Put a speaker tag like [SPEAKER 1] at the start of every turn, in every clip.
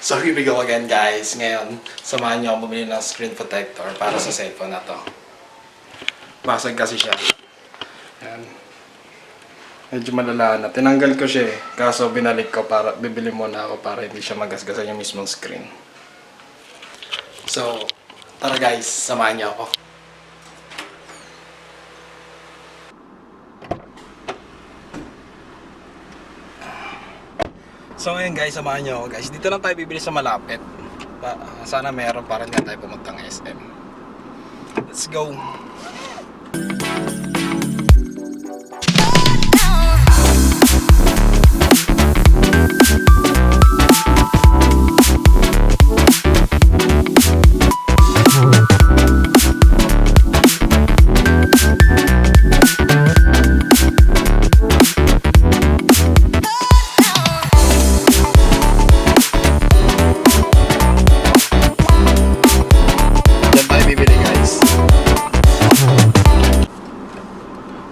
[SPEAKER 1] So here we go again guys. Ngayon, samahan niyo ako bumili ng screen protector para sa cellphone na to. Basag kasi siya. Yan. Medyo malala na. Tinanggal ko siya eh. Kaso binalik ko para bibili muna ako para hindi siya magasgasan yung mismong screen. So, tara guys, samahan niyo ako. So ngayon guys, samahan niyo ako guys. Dito lang tayo bibili sa malapit. Sana meron para hindi tayo pumuntang SM. Let's go!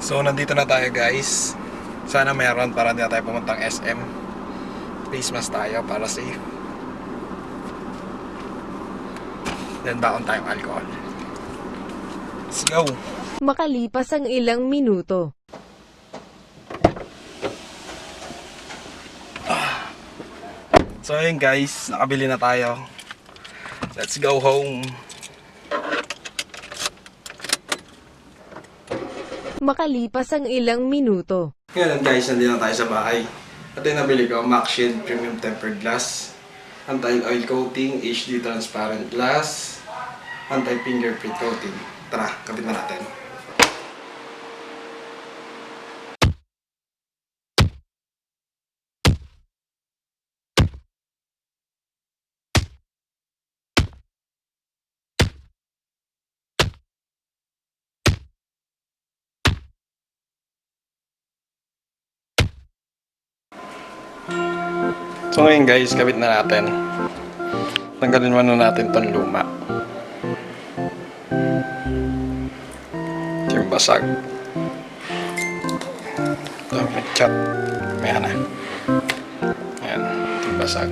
[SPEAKER 1] So nandito na tayo guys. Sana mayroon para hindi na tayo pumuntang SM. Face mask tayo para safe. Then baon tayong alcohol. Let's go!
[SPEAKER 2] Makalipas ang ilang minuto.
[SPEAKER 1] So ayun guys, nakabili na tayo. Let's go home.
[SPEAKER 2] Makalipas ang ilang minuto.
[SPEAKER 1] Ngayon guys, nandito na tayo sa bahay. At yung nabili ko, MAXshield Premium Tempered Glass, Anti-Oil Coating, HD Transparent Glass, Anti-Fingerprint Coating. Tara, kapit na natin. So ngayon guys, kabit na natin. Tanggalin muna natin tong luma. Ito yung basag. Ito, may chat. May na. Ayan, ito yung basag.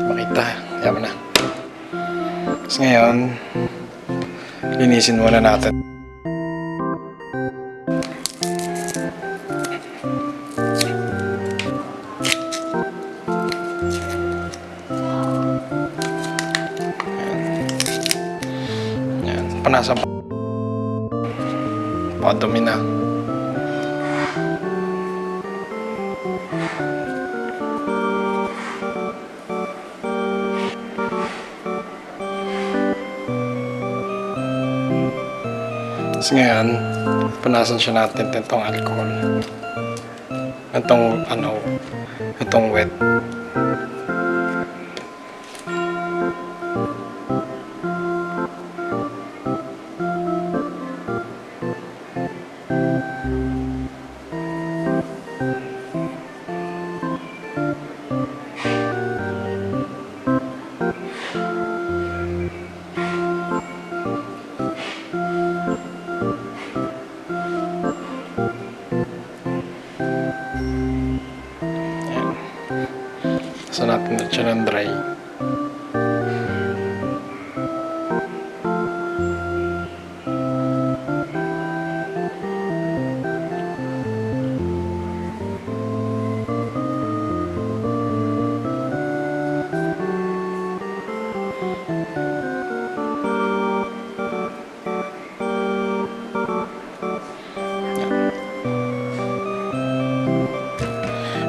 [SPEAKER 1] Makita, yaman na. Tapos ngayon, linisin muna natin. Panasan pa. Padumi na. Tapos ngayon, panasan siya natin itong alcohol. Itong wet. So natin na siya ng dry.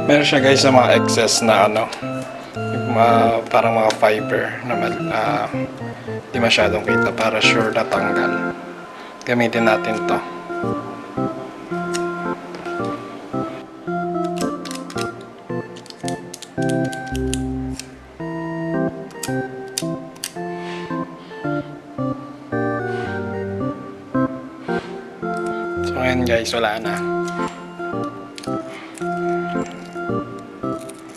[SPEAKER 1] Meron siya guys sa mga excess na parang mga fiber na di masyadong kita para sure na tanggal. Gamitin natin to. So ngayon guys, wala na.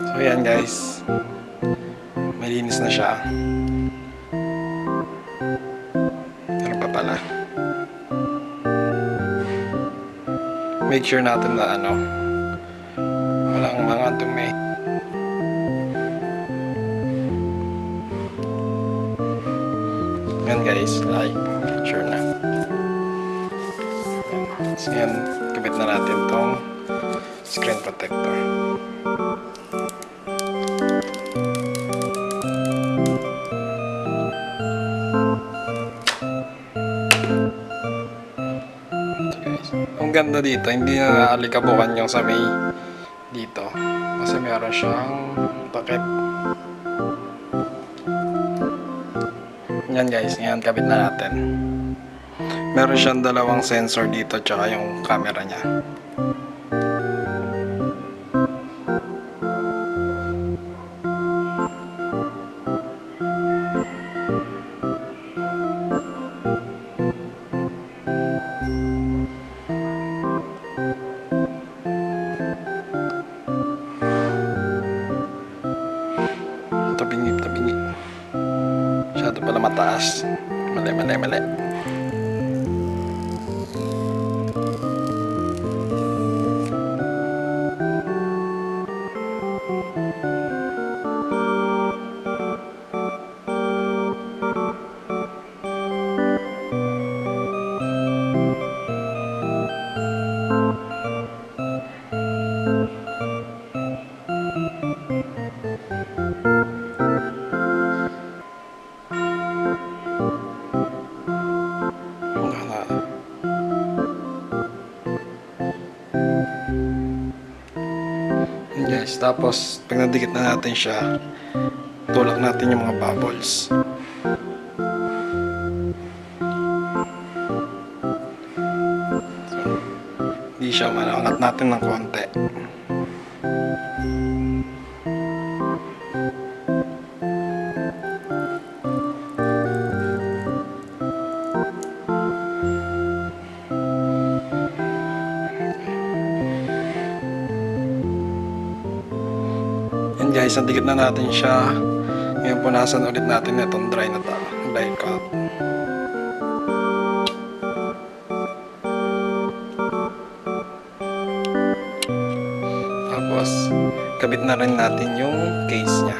[SPEAKER 1] So yan guys, malinis na siya. Ano pa pala? Make sure natin na walang mga dumi. guys. Ay, sure na. So, ngayon, kabit na natin tong screen protector. Ang ganda dito, hindi na alikabukan yung sa may dito. Kasi meron siyang takip. Yan guys, ngayon kabit na natin. Meron siyang dalawang sensor dito tsaka yung camera niya. Tabingi. Masyado pala mataas. Mali. Guys, tapos pag nadikit na natin siya, tulak natin yung mga bubbles. Hindi siya angat natin ng konti. Yan guys, nandikit na natin siya. Ngayon punasan ulit natin itong dry coat. Tapos kabit na rin natin yung case niya.